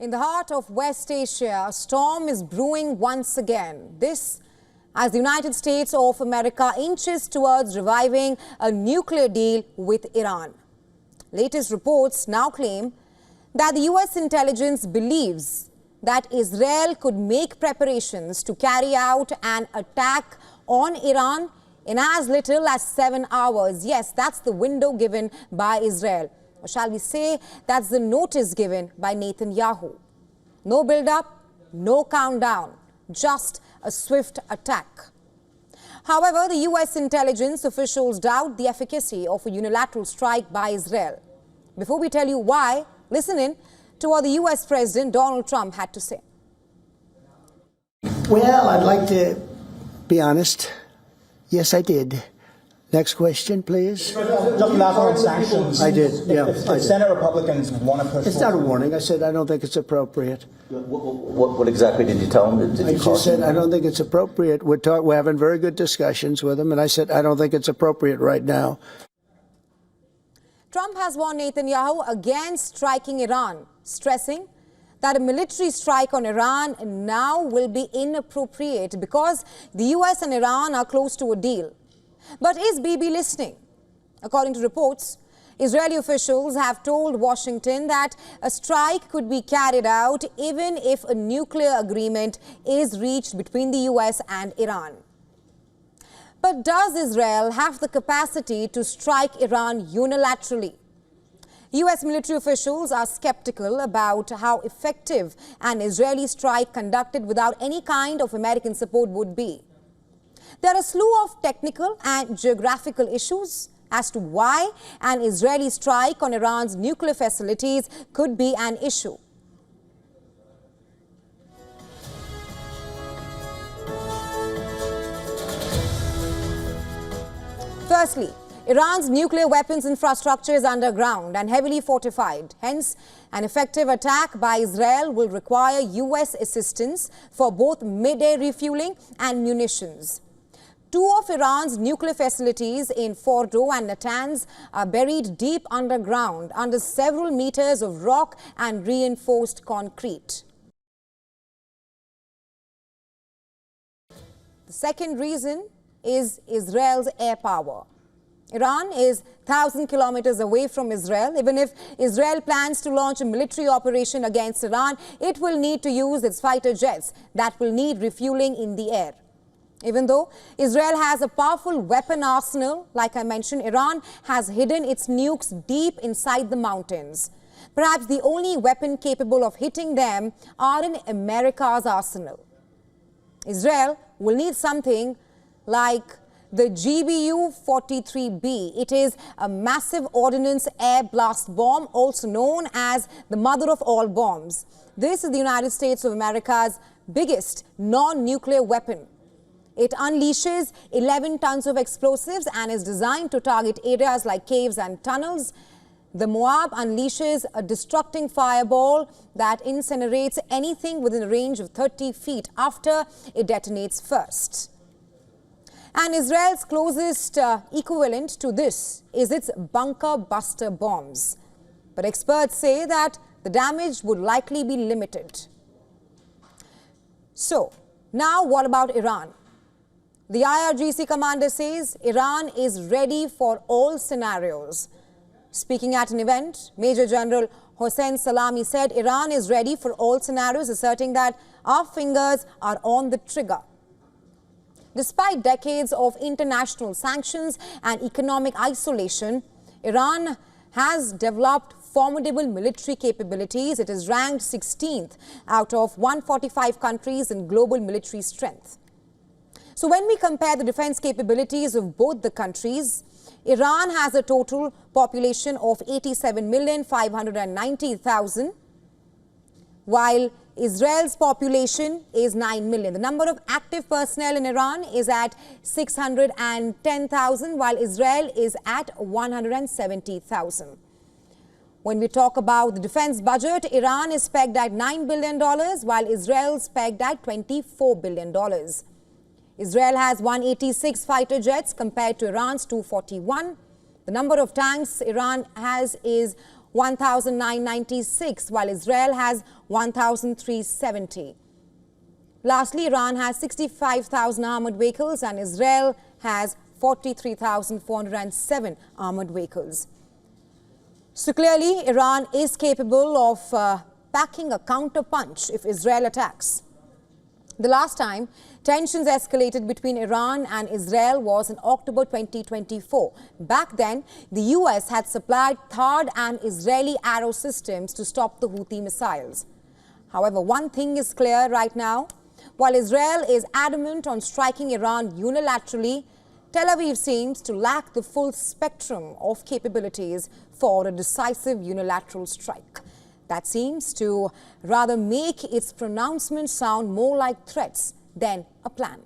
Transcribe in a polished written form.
In the heart of West Asia, a storm is brewing once again. This as the United States of America inches towards reviving a nuclear deal with Iran. Latest reports now claim that the US intelligence believes that Israel could make preparations to carry out an attack on Iran in as little as 7 hours. Yes, that's the window given by Israel. Or shall we say, that's the notice given by Netanyahu. No build-up, no countdown, just a swift attack. However, the US intelligence officials doubt the efficacy of a unilateral strike by Israel. Before we tell you why, listen in to what the US President Donald Trump had to say. Well, I'd like to be honest. Yes, I did. Next question, please. Just last on sanctions. I did, yeah. If Senate Republicans want to push It's not a warning. I said I don't think it's appropriate. What exactly did you tell him? Did I just said I don't think it's appropriate. We're having very good discussions with him, and I said I don't think it's appropriate right now. Trump has warned Netanyahu against striking Iran, stressing that a military strike on Iran now will be inappropriate because the US and Iran are close to a deal. But is Bibi listening? According to reports, Israeli officials have told Washington that a strike could be carried out even if a nuclear agreement is reached between the US and Iran. But does Israel have the capacity to strike Iran unilaterally? US military officials are skeptical about how effective an Israeli strike conducted without any kind of American support would be. There are a slew of technical and geographical issues as to why an Israeli strike on Iran's nuclear facilities could be an issue. Firstly, Iran's nuclear weapons infrastructure is underground and heavily fortified. Hence, an effective attack by Israel will require US assistance for both mid-air refueling and munitions. Two of Iran's nuclear facilities in Fordo and Natanz are buried deep underground under several meters of rock and reinforced concrete. The second reason is Israel's air power. Iran is 1,000 kilometers away from Israel. Even if Israel plans to launch a military operation against Iran, it will need to use its fighter jets that will need refueling in the air. Even though Israel has a powerful weapon arsenal, like I mentioned, Iran has hidden its nukes deep inside the mountains. Perhaps the only weapon capable of hitting them are in America's arsenal. Israel will need something like the GBU-43B. It is a massive ordnance air blast bomb, also known as the mother of all bombs. This is the United States of America's biggest non-nuclear weapon. It unleashes 11 tons of explosives and is designed to target areas like caves and tunnels. The Moab unleashes a destructing fireball that incinerates anything within a range of 30 feet after it detonates first. And Israel's closest equivalent to this is its bunker buster bombs. But experts say that the damage would likely be limited. So, now what about Iran? The IRGC commander says Iran is ready for all scenarios. Speaking at an event, Major General Hossein Salami said Iran is ready for all scenarios, asserting that our fingers are on the trigger. Despite decades of international sanctions and economic isolation, Iran has developed formidable military capabilities. It is ranked 16th out of 145 countries in global military strength. So when we compare the defense capabilities of both the countries, Iran has a total population of 87,590,000, while Israel's population is 9 million. The number of active personnel in Iran is at 610,000, while Israel is at 170,000. When we talk about the defense budget, Iran is pegged at $9 billion, while Israel is pegged at $24 billion. Israel has 186 fighter jets compared to Iran's 241. The number of tanks Iran has is 1,996, while Israel has 1,370. Lastly, Iran has 65,000 armored vehicles and Israel has 43,407 armored vehicles. So clearly, Iran is capable of packing a counter-punch if Israel attacks. The last time tensions escalated between Iran and Israel was in October 2024. Back then, the US had supplied THAAD and Israeli Arrow systems to stop the Houthi missiles. However, one thing is clear right now. While Israel is adamant on striking Iran unilaterally, Tel Aviv seems to lack the full spectrum of capabilities for a decisive unilateral strike. That seems to rather make its pronouncements sound more like threats than a plan.